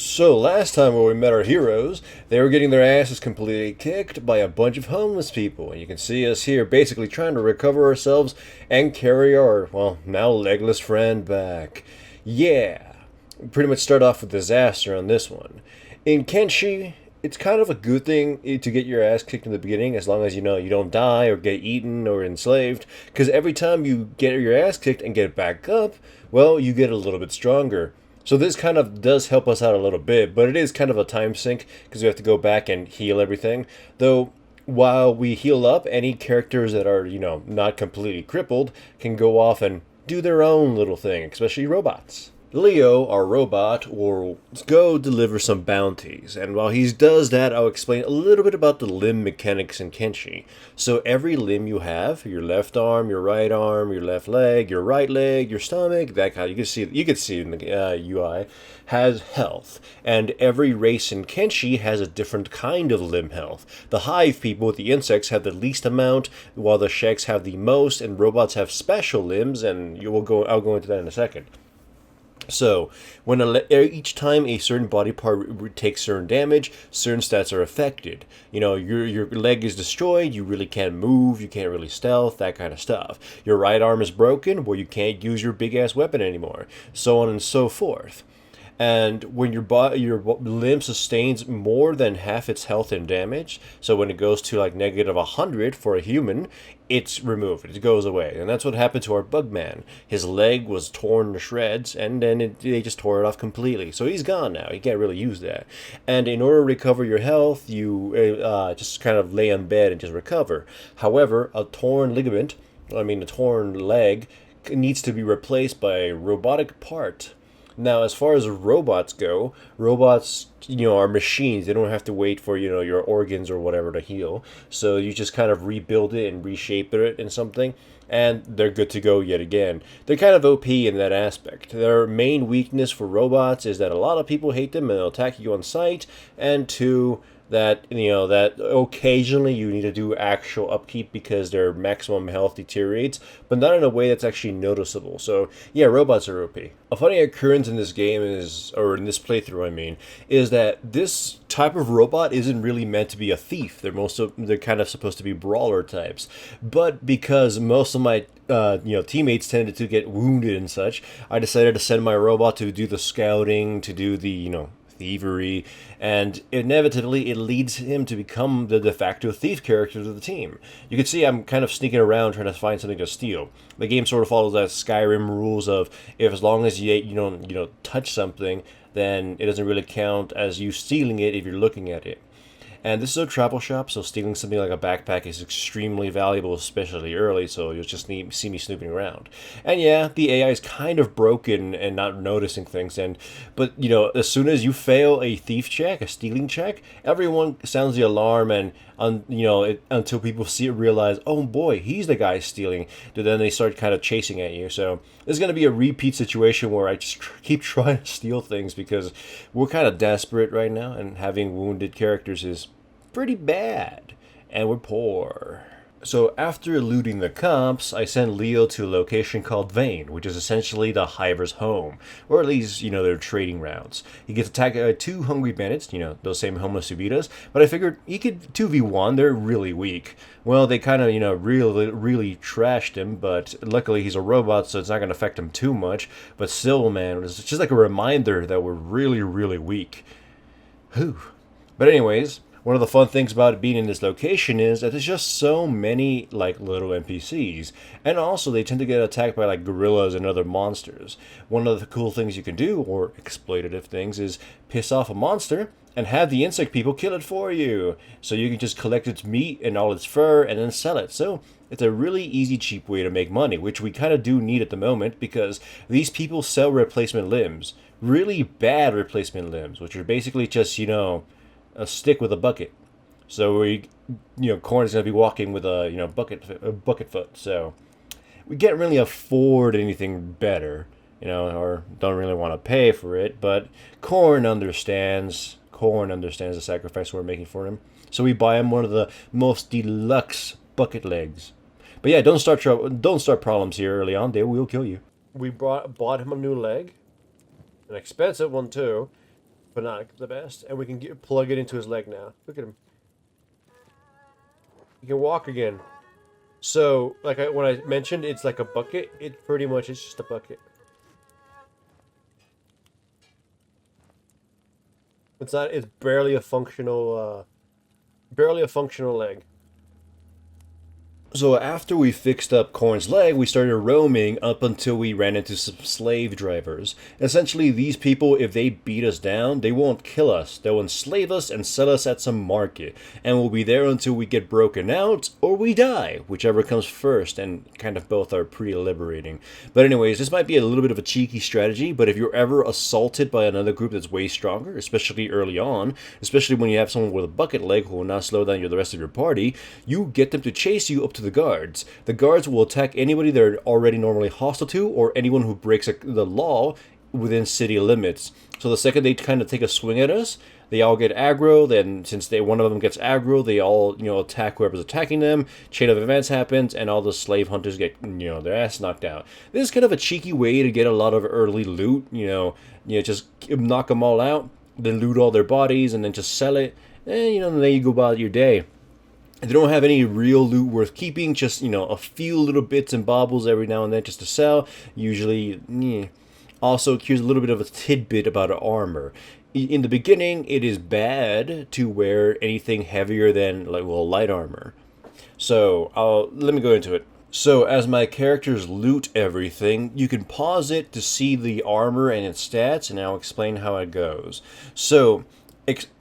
So last time when we met our heroes, they were getting their asses completely kicked by a bunch of homeless people. And you can see us here basically trying to recover ourselves and carry our, well, now legless friend back. Yeah, we pretty much start off with disaster on this one. In Kenshi, it's kind of a good thing to get your ass kicked in the beginning as long as you know you don't die or get eaten or enslaved, because every time you get your ass kicked and get back up, well, you get a little bit stronger. So this kind of does help us out a little bit, but it is kind of a time sink because we have to go back and heal everything. Though while we heal up, any characters that are, not completely crippled can go off and do their own little thing, especially robots. Leo, our robot, will go deliver some bounties, and while he does that, I'll explain a little bit about the limb mechanics in Kenshi. So every limb you have, your left arm, your left leg, your right leg, your stomach, that kind of, you can see it in the UI, has health, and every race in Kenshi has a different kind of limb health. The hive people with the insects have the least amount, while the sheks have the most, and robots have special limbs, and I'll go into that in a second. So, each time a certain body part takes certain damage, certain stats are affected. Your leg is destroyed, you really can't move, you can't really stealth, that kind of stuff. Your right arm is broken, well, you can't use your big ass weapon anymore, so on and so forth. And when your limb sustains more than half its health and damage, so when it goes to like -100 for a human, it's removed. It goes away. And that's what happened to our Bugman. His leg was torn to shreds, and then they just tore it off completely. So he's gone now. You can't really use that. And in order to recover your health, you just kind of lay in bed and just recover. However, a torn leg, needs to be replaced by a robotic part. Now, as far as robots go, robots, are machines. They don't have to wait for, your organs or whatever to heal. So you just kind of rebuild it and reshape it in something, and they're good to go yet again. They're kind of OP in that aspect. Their main weakness for robots is that a lot of people hate them and they'll attack you on sight, and two, that occasionally you need to do actual upkeep because their maximum health deteriorates, but not in a way that's actually noticeable. So yeah, robots are OP. A funny occurrence in this game or in this playthrough, is that this type of robot isn't really meant to be a thief. They're kind of supposed to be brawler types, but because most of my teammates tended to get wounded and such, I decided to send my robot to do the scouting, to do the thievery, and inevitably it leads him to become the de facto thief character of the team. You can see I'm kind of sneaking around trying to find something to steal. The game sort of follows that Skyrim rules of if as long as you don't touch something, then it doesn't really count as you stealing it if you're looking at it. And this is a travel shop, so stealing something like a backpack is extremely valuable, especially early, so you'll just see me snooping around. And yeah, the AI is kind of broken and not noticing things, but as soon as you fail a thief check, a stealing check, everyone sounds the alarm, and until people realize, oh boy, he's the guy stealing, then they start kind of chasing at you. So this is going to be a repeat situation where I just keep trying to steal things because we're kind of desperate right now, and having wounded characters is pretty bad, and we're poor. So after looting the comps, I send Leo to a location called Vane, which is essentially the Hiver's home, or at least, their trading rounds. He gets attacked by two hungry bandits, those same homeless who beat us, but I figured he could 2v1, they're really weak. Well, they kind of, really, really trashed him, but luckily he's a robot, so it's not going to affect him too much, but still, man, it's just like a reminder that we're really, really weak. Whew. But anyways, one of the fun things about being in this location is that there's just so many little NPCs, and also they tend to get attacked by gorillas and other monsters. One of the cool things you can do, or exploitative things, is piss off a monster and have the insect people kill it for you, so you can just collect its meat and all its fur and then sell it. So it's a really easy, cheap way to make money, which we kind of do need at the moment because these people sell replacement limbs, really bad replacement limbs, which are basically just a stick with a bucket. So Corn is going to be walking with a bucket foot. So we can't really afford anything better, or don't really want to pay for it. But Corn understands. Corn understands the sacrifice we're making for him. So we buy him one of the most deluxe bucket legs. But yeah, don't start problems here early on. They will kill you. We bought him a new leg, an expensive one too. but not the best. And we can plug it into his leg now. Look at him. He can walk again. So, when I mentioned it's like a bucket, it pretty much is just a bucket. It's not. It's barely a functional leg. So after we fixed up Corn's leg, we started roaming up until we ran into some slave drivers. Essentially, these people, if they beat us down, they won't kill us. They'll enslave us and sell us at some market. And we'll be there until we get broken out, or we die, whichever comes first, and kind of both are pretty liberating. But anyways, this might be a little bit of a cheeky strategy, but if you're ever assaulted by another group that's way stronger, especially early on, especially when you have someone with a bucket leg who will not slow down the rest of your party, you get them to chase you up to the guards. The guards will attack anybody they're already normally hostile to, or anyone who breaks the law within city limits. So the second they kind of take a swing at us, they all get aggro. Then since one of them gets aggro, they all attack whoever's attacking them. Chain of events happens, and all the slave hunters get their ass knocked out. This is kind of a cheeky way to get a lot of early loot. Just knock them all out, then loot all their bodies, and then just sell it. And then you go about your day. They don't have any real loot worth keeping, just, a few little bits and baubles every now and then just to sell. Usually, Also, here's a little bit of a tidbit about armor. In the beginning, it is bad to wear anything heavier than, light armor. So, let me go into it. So, as my characters loot everything, you can pause it to see the armor and its stats, and I'll explain how it goes. So,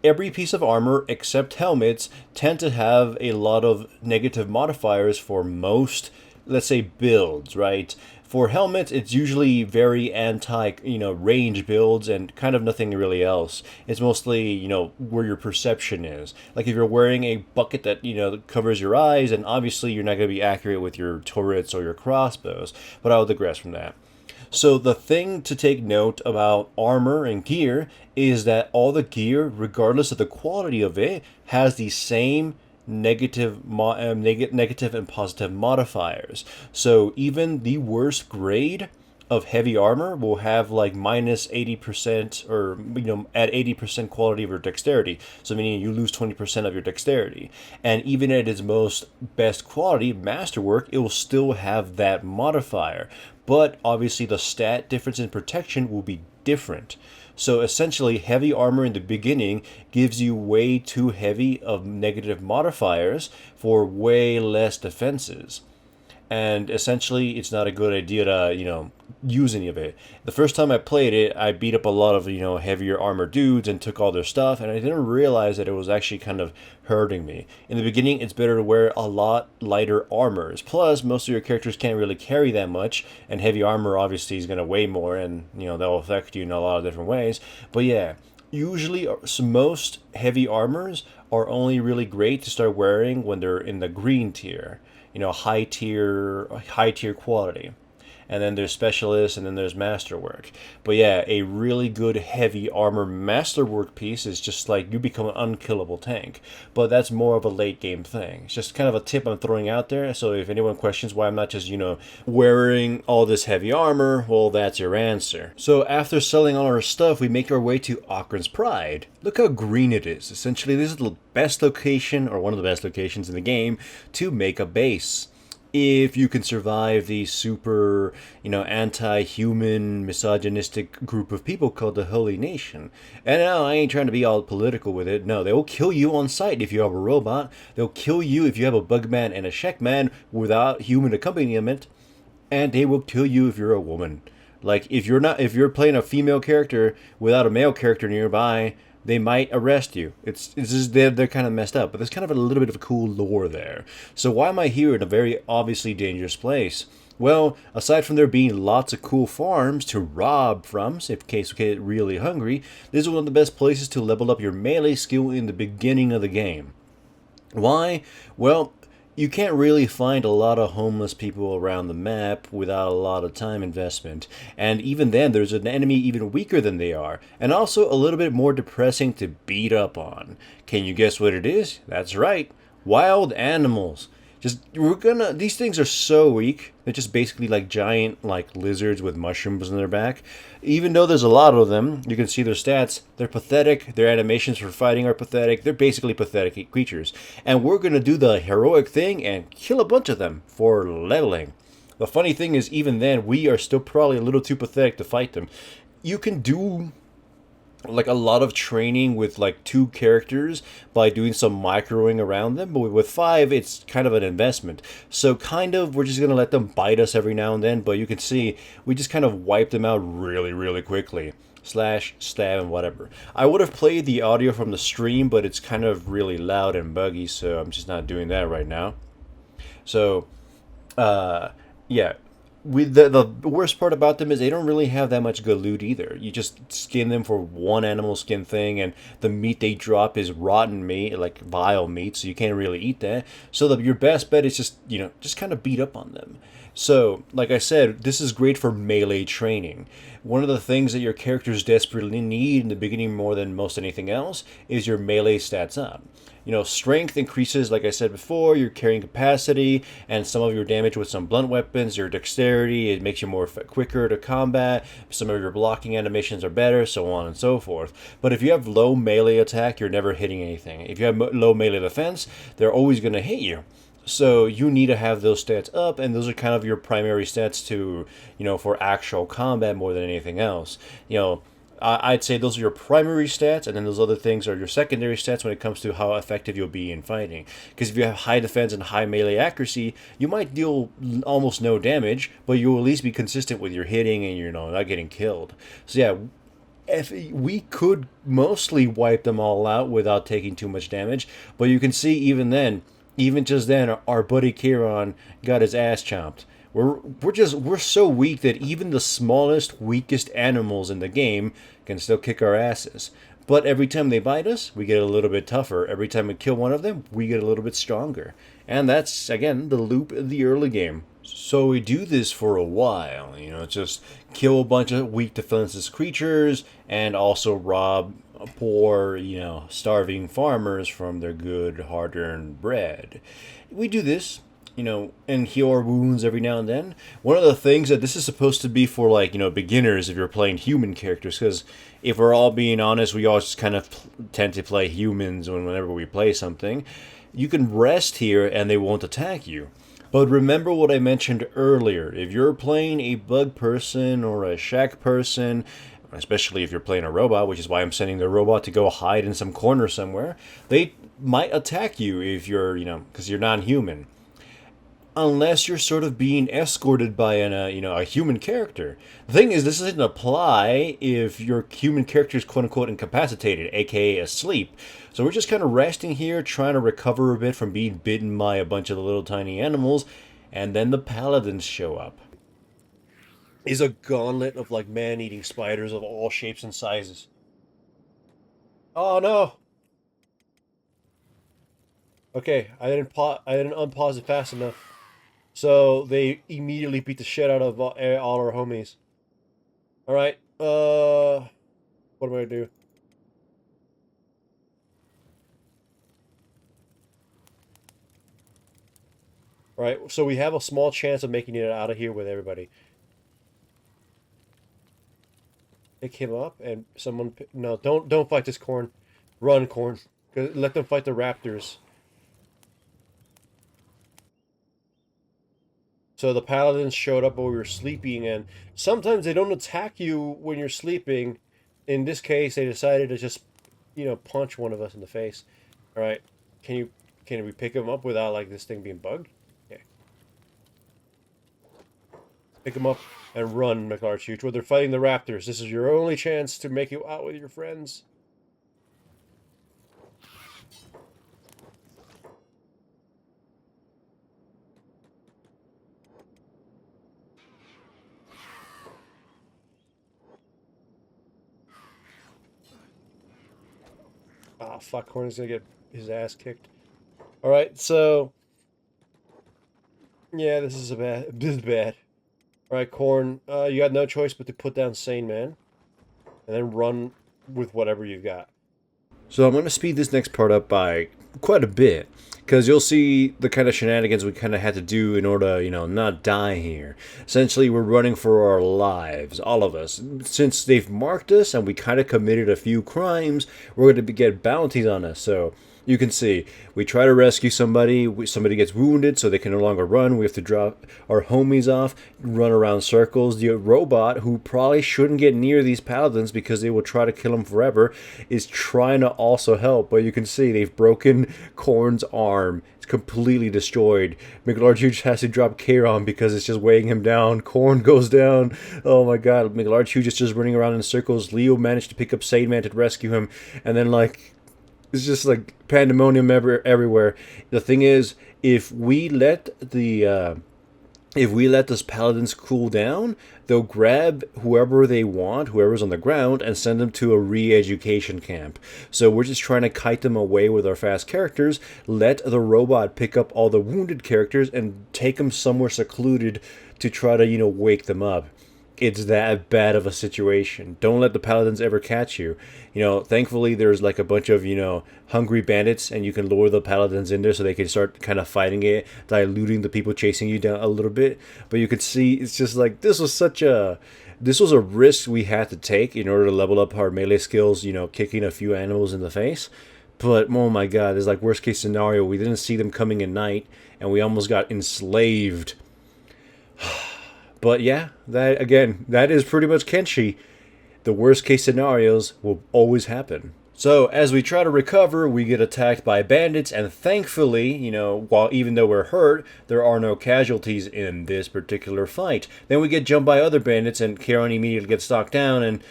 every piece of armor except helmets tend to have a lot of negative modifiers for most, let's say, builds, right? For helmets, it's usually very range builds and kind of nothing really else. It's mostly, where your perception is. Like if you're wearing a bucket that, covers your eyes, and obviously you're not going to be accurate with your turrets or your crossbows, but I'll digress from that. So the thing to take note about armor and gear is that all the gear, regardless of the quality of it, has the same negative and positive modifiers. So even the worst grade of heavy armor will have minus 80% or at 80% quality of your dexterity, so meaning you lose 20% of your dexterity. And even at its most best quality masterwork, it will still have that modifier, but obviously the stat difference in protection will be different. So essentially, heavy armor in the beginning gives you way too heavy of negative modifiers for way less defenses. And essentially, it's not a good idea to, use any of it. The first time I played it, I beat up a lot of, heavier armor dudes and took all their stuff, and I didn't realize that it was actually kind of hurting me. In the beginning, it's better to wear a lot lighter armors. Plus, most of your characters can't really carry that much, and heavy armor obviously is going to weigh more, and, that'll affect you in a lot of different ways. But yeah, usually most heavy armors are only really great to start wearing when they're in the green tier. High tier quality. And then there's specialists, and then there's masterwork. But yeah, a really good heavy armor masterwork piece is just like you become an unkillable tank. But that's more of a late game thing. It's just kind of a tip I'm throwing out there. So if anyone questions why I'm not just, wearing all this heavy armor, well, that's your answer. So after selling all our stuff, we make our way to Akron's Pride. Look how green it is. Essentially, this is the best location, or one of the best locations in the game, to make a base. If you can survive the super, anti-human, misogynistic group of people called the Holy Nation. And no, I ain't trying to be all political with it. No, they will kill you on sight if you have a robot. They'll kill you if you have a bugman and a shackman without human accompaniment. And they will kill you if you're a woman. Like, if you're playing a female character without a male character nearby, they might arrest you. It's just they're kind of messed up, but there's kind of a little bit of a cool lore there. So why am I here in a very obviously dangerous place? Well, aside from there being lots of cool farms to rob from, in case we get really hungry, this is one of the best places to level up your melee skill in the beginning of the game. Why? Well, you can't really find a lot of homeless people around the map without a lot of time investment. And even then, there's an enemy even weaker than they are, and also a little bit more depressing to beat up on. Can you guess what it is? That's right, wild animals. Just we're gonna. These things are so weak. They're just basically like giant like lizards with mushrooms on their back. Even though there's a lot of them, you can see their stats. They're pathetic. Their animations for fighting are pathetic. They're basically pathetic creatures. And we're gonna do the heroic thing and kill a bunch of them for leveling. The funny thing is, even then, we are still probably a little too pathetic to fight them. You can do like a lot of training with like two characters by doing some microing around them, but with five it's kind of an investment, so kind of we're just going to let them bite us every now and then, but you can see we just kind of wipe them out really quickly. Slash, stab, and whatever. I would have played the audio from the stream, but it's kind of really loud and buggy, so I'm just not doing that right now. So yeah, with the worst part about them is they don't really have that much good loot either. You just skin them for one animal skin thing, and the meat they drop is rotten meat, like vile meat, so you can't really eat that. So your best bet is just just kind of beat up on them. So, like I said, this is great for melee training. One of the things that your characters desperately need in the beginning more than most anything else is your melee stats up. Strength increases, like I said before, your carrying capacity, and some of your damage with some blunt weapons, your dexterity, it makes you more quicker to combat, some of your blocking animations are better, so on and so forth. But if you have low melee attack, you're never hitting anything. If you have low melee defense, they're always going to hit you. So you need to have those stats up, and those are kind of your primary stats to, for actual combat more than anything else. I'd say those are your primary stats, and then those other things are your secondary stats when it comes to how effective you'll be in fighting. Because if you have high defense and high melee accuracy, you might deal almost no damage, but you'll at least be consistent with your hitting and you're not getting killed. So yeah, if we could mostly wipe them all out without taking too much damage, but you can see even just then, our buddy Kieran got his ass chomped. We're so weak that even the smallest, weakest animals in the game can still kick our asses. But every time they bite us, we get a little bit tougher. Every time we kill one of them, we get a little bit stronger. And that's, again, the loop of the early game. So we do this for a while, just kill a bunch of weak defenseless creatures and also rob poor, starving farmers from their good hard-earned bread. We do this, and heal our wounds every now and then. One of the things that this is supposed to be for, like, beginners if you're playing human characters, because if we're all being honest, we all just kind of tend to play humans whenever we play something. You can rest here and they won't attack you. But remember what I mentioned earlier. If you're playing a bug person or a shack person, especially if you're playing a robot, which is why I'm sending the robot to go hide in some corner somewhere, they might attack you if you're, because you're non-human. Unless you're sort of being escorted by a human character. The thing is, this doesn't apply if your human character is quote-unquote incapacitated, aka asleep. So we're just kind of resting here, trying to recover a bit from being bitten by a bunch of the little tiny animals, and then the Paladins show up. Is a gauntlet of like man-eating spiders of all shapes and sizes. Oh no! Okay, I didn't unpause it fast enough. So they immediately beat the shit out of all our homies. All right. What am I gonna do? All right. So we have a small chance of making it out of here with everybody. Pick him up and someone. No, don't fight this corn. Run, corn. Let them fight the raptors. So the Paladins showed up while we were sleeping, and sometimes they don't attack you when you're sleeping. In this case, they decided to just, punch one of us in the face. All right, can we pick him up without like this thing being bugged? Okay. Pick him up and run, McArchuch. Well, they're fighting the raptors. This is your only chance to make it out with your friends. Ah, oh, fuck, Corn's gonna get his ass kicked. Alright, so... yeah, this is bad. Alright, Corn, you got no choice but to put down Sane Man. And then run with whatever you've got. So I'm going to speed this next part up by quite a bit. because you'll see the kind of shenanigans we kind of had to do in order to, not die here. Essentially, we're running for our lives, all of us. Since they've marked us and we kind of committed a few crimes, we're going to get bounties on us. So you can see, we try to rescue somebody, somebody gets wounded so they can no longer run, we have to drop our homies off, run around circles. The robot, who probably shouldn't get near these paladins because they will try to kill him forever, is trying to also help, but you can see they've broken Korn's arm. It's completely destroyed. McLarge has to drop Kairon because it's just weighing him down. Korn goes down. Oh my god, McLarge is just running around in circles. Leo managed to pick up Sandman to rescue him, and then it's just like pandemonium everywhere. The thing is, if we let those paladins cool down, they'll grab whoever they want, whoever's on the ground, and send them to a re-education camp. So we're just trying to kite them away with our fast characters, let the robot pick up all the wounded characters and take them somewhere secluded to try to, wake them up. It's that bad of a situation. Don't let the paladins ever catch you. Thankfully there's like a bunch of, hungry bandits, and you can lure the paladins in there so they can start kind of fighting it, diluting the people chasing you down a little bit. But you could see it's just like this was a risk we had to take in order to level up our melee skills, kicking a few animals in the face. But oh my god, it's like worst case scenario. We didn't see them coming at night and we almost got enslaved. But yeah, that is pretty much Kenshi. The worst case scenarios will always happen. So as we try to recover, we get attacked by bandits, and thankfully, even though we're hurt, there are no casualties in this particular fight. Then we get jumped by other bandits, and Kairon immediately gets knocked down, and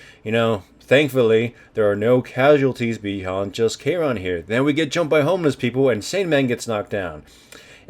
thankfully, there are no casualties beyond just Kairon here. Then we get jumped by homeless people, and Sandman gets knocked down.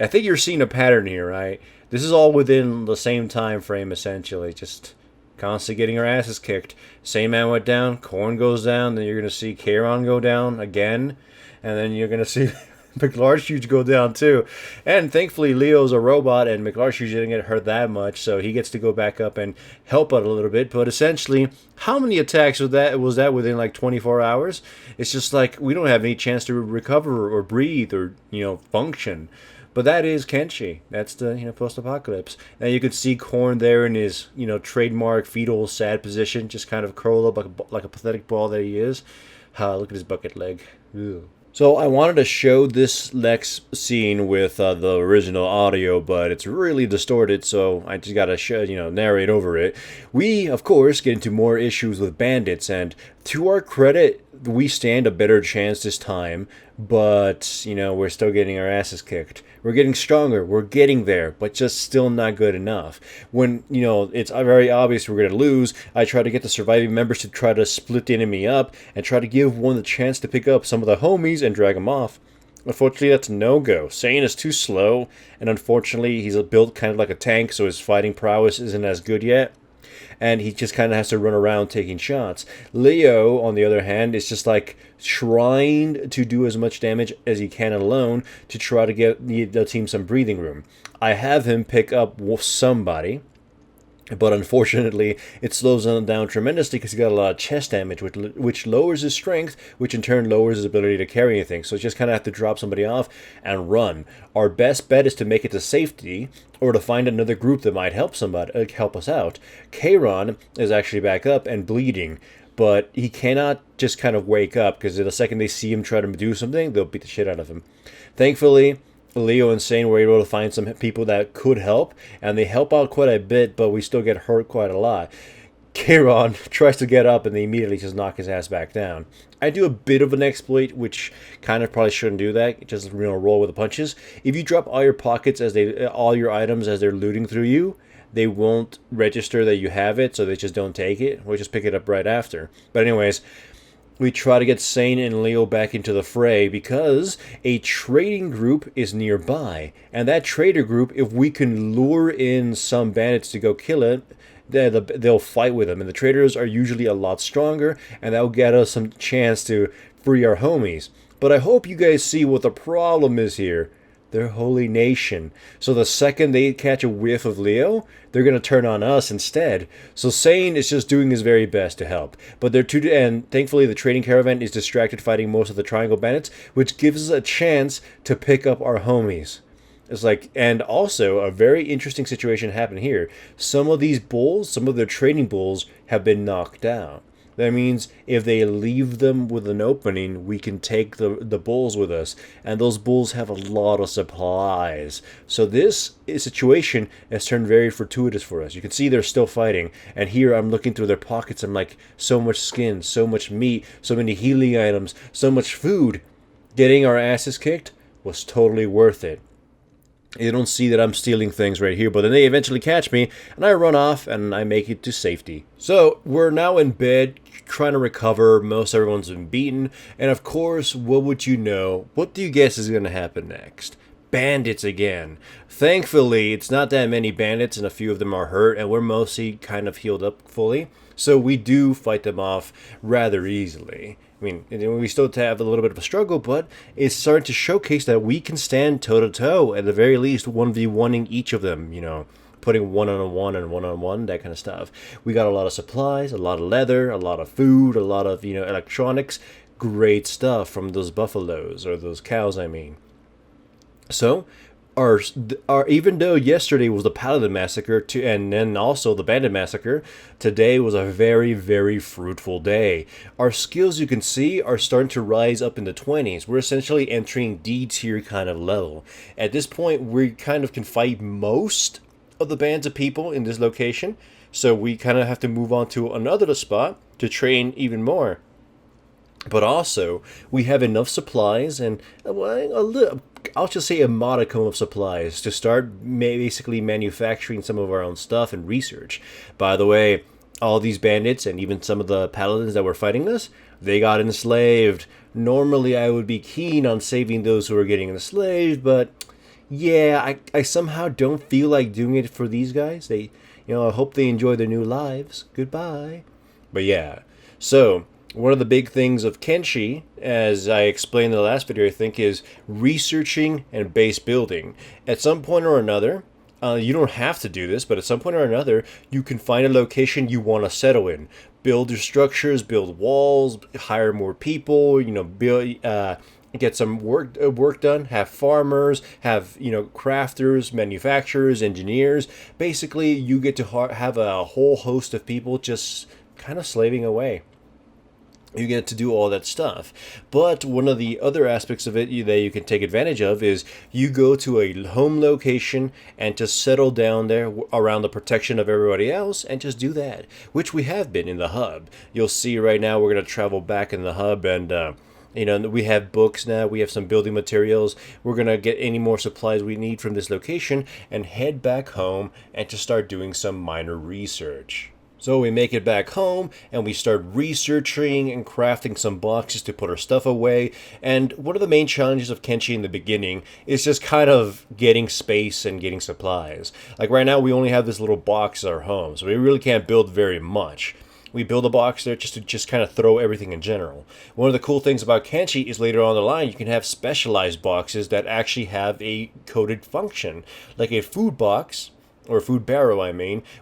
I think you're seeing a pattern here, right? This is all within the same time frame, essentially. Just constantly getting our asses kicked. Sandman went down, Korn goes down, then you're going to see Kairon go down again, and then you're going to see McLarge go down too. And thankfully, Leo's a robot, and McLarge didn't get hurt that much, so he gets to go back up and help out a little bit. But essentially, how many attacks was that within like 24 hours? It's just like we don't have any chance to recover or breathe or, function. But that is Kenshi. That's the post-apocalypse. And you could see Korn there in his trademark fetal sad position, just kind of curled up like a pathetic ball that he is. Look at his bucket leg. Ew. So I wanted to show this next scene with the original audio, but it's really distorted, so I just gotta narrate over it. We, of course, get into more issues with bandits, and to our credit, we stand a better chance this time, but, we're still getting our asses kicked. We're getting stronger, we're getting there, but just still not good enough. When, it's very obvious we're going to lose, I try to get the surviving members to try to split the enemy up and try to give one the chance to pick up some of the homies and drag them off. Unfortunately, that's no-go. Sane is too slow, and unfortunately, he's built kind of like a tank, so his fighting prowess isn't as good yet. And he just kind of has to run around taking shots. Leo, on the other hand, is just like trying to do as much damage as he can alone to try to get the team some breathing room. I have him pick up somebody, but unfortunately, it slows him down tremendously because he's got a lot of chest damage, which lowers his strength, which in turn lowers his ability to carry anything. So just kind of have to drop somebody off and run. Our best bet is to make it to safety, or to find another group that might help us out. Kairon is actually back up and bleeding, but he cannot just kind of wake up, because the second they see him try to do something, they'll beat the shit out of him. Thankfully, Leo and Sane were able to find some people that could help, and they help out quite a bit, but we still get hurt quite a lot. Kairon tries to get up and they immediately just knock his ass back down. I do a bit of an exploit, which kind of probably shouldn't do that. Just roll with the punches. If you drop all your pockets all your items as they're looting through you, they won't register that you have it, so they just don't take it. We'll just pick it up right after. But anyways, we try to get Sane and Leo back into the fray because a trading group is nearby. And that trader group, if we can lure in some bandits to go kill it, they'll fight with them. And the traders are usually a lot stronger, and that'll get us some chance to free our homies. But I hope you guys see what the problem is here. Their holy nation. So the second they catch a whiff of Leo, they're gonna turn on us instead. So Sane is just doing his very best to help. But they're too, and thankfully the trading caravan is distracted fighting most of the Triangle Bandits, which gives us a chance to pick up our homies. It's like, and also a very interesting situation happened here. Some of these bulls, some of their trading bulls, have been knocked out. That means if they leave them with an opening, we can take the bulls with us. And those bulls have a lot of supplies. So this situation has turned very fortuitous for us. You can see they're still fighting. And here I'm looking through their pockets. I'm like, so much skin, so much meat, so many healing items, so much food. Getting our asses kicked was totally worth it. You don't see that I'm stealing things right here, but then they eventually catch me, and I run off, and I make it to safety. So, we're now in bed, trying to recover. Most everyone's been beaten, and of course, what would you know? What do you guess is going to happen next? Bandits again. Thankfully, it's not that many bandits, and a few of them are hurt, and we're mostly kind of healed up fully. So we do fight them off rather easily. I mean, we still have a little bit of a struggle, but it's starting to showcase that we can stand toe-to-toe, at the very least, 1v1ing each of them, putting one-on-one and one-on-one, that kind of stuff. We got a lot of supplies, a lot of leather, a lot of food, a lot of, electronics. Great stuff from those buffaloes, or those cows, I mean. So, our even though yesterday was the Paladin massacre and then also the Bandit massacre, today was a very, very fruitful day. Our skills, you can see, are starting to rise up in the 20s. We're essentially entering D tier kind of level. At this point, we kind of can fight most of the bands of people in this location, so we kind of have to move on to another spot to train even more. But also, we have enough supplies and I'll just say a modicum of supplies to start basically manufacturing some of our own stuff and research. By the way, all these bandits and even some of the paladins that were fighting us, they got enslaved. Normally, I would be keen on saving those who are getting enslaved, but yeah, I somehow don't feel like doing it for these guys. I hope they enjoy their new lives. Goodbye. But yeah, so one of the big things of Kenshi, as I explained in the last video, I think, is researching and base building. At some point or another, you don't have to do this, but at some point or another, you can find a location you want to settle in. Build your structures, build walls, hire more people, build, get some work done, have farmers, have, crafters, manufacturers, engineers. Basically, you get to have a whole host of people just kind of slaving away. You get to do all that stuff. But one of the other aspects of it that you can take advantage of is you go to a home location and just settle down there around the protection of everybody else and just do that, which we have been in the hub. You'll see right now we're going to travel back in the hub and we have books now, we have some building materials. We're going to get any more supplies we need from this location and head back home and just start doing some minor research. So we make it back home and we start researching and crafting some boxes to put our stuff away. And one of the main challenges of Kenshi in the beginning is just kind of getting space and getting supplies. Like right now we only have this little box at our home, so we really can't build very much. We build a box there just to kind of throw everything in general. One of the cool things about Kenshi is later on the line you can have specialized boxes that actually have a coded function. Like a food box, or food barrel,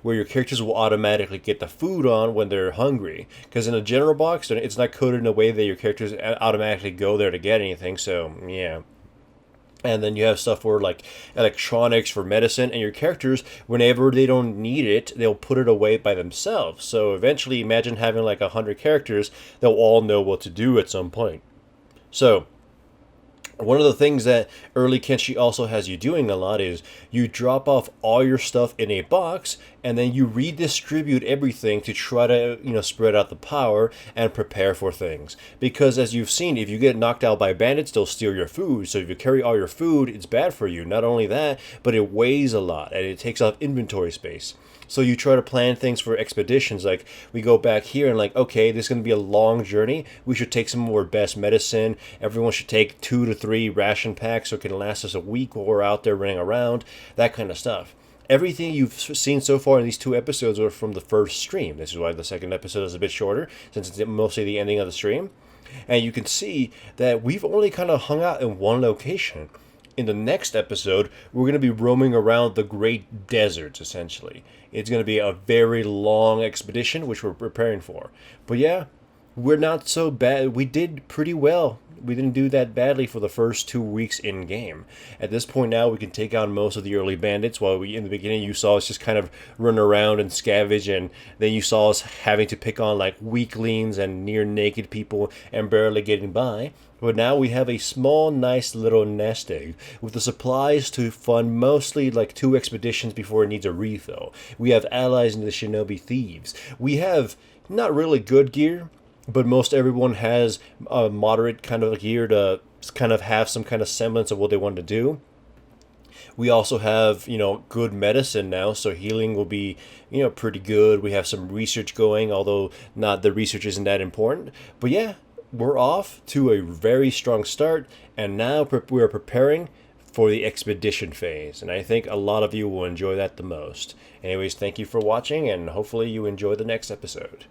where your characters will automatically get the food on when they're hungry. Because in a general box, it's not coded in a way that your characters automatically go there to get anything, so yeah. And then you have stuff for like electronics, for medicine, and your characters, whenever they don't need it, they'll put it away by themselves. So eventually, imagine having like 100 characters, they'll all know what to do at some point. So one of the things that early Kenshi also has you doing a lot is you drop off all your stuff in a box and then you redistribute everything to try to, spread out the power and prepare for things. Because as you've seen, if you get knocked out by bandits, they'll steal your food. So if you carry all your food, it's bad for you. Not only that, but it weighs a lot and it takes up inventory space. So you try to plan things for expeditions, like we go back here and like, okay, this is going to be a long journey. We should take some more best medicine. Everyone should take 2 to 3 ration packs so it can last us a week while we're out there running around, that kind of stuff. Everything you've seen so far in these 2 episodes are from the first stream. This is why the second episode is a bit shorter, since it's mostly the ending of the stream. And you can see that we've only kind of hung out in one location. in the next episode, we're going to be roaming around the great deserts, essentially. It's going to be a very long expedition, which we're preparing for. But yeah, we're not so bad. We did pretty well. We didn't do that badly for the first 2 weeks in game. At this point now, we can take on most of the early bandits. While in the beginning, you saw us just kind of run around and scavenge, and then you saw us having to pick on like weaklings and near naked people and barely getting by. But now we have a small, nice little nest egg with the supplies to fund mostly like 2 expeditions before it needs a refill. We have allies in the shinobi thieves. We have not really good gear, but most everyone has a moderate kind of gear to kind of have some kind of semblance of what they want to do. We also have, good medicine now, so healing will be, pretty good. We have some research going, although not the research isn't that important. But yeah, we're off to a very strong start, and now we are preparing for the expedition phase, and I think a lot of you will enjoy that the most. Anyways, thank you for watching, and hopefully you enjoy the next episode.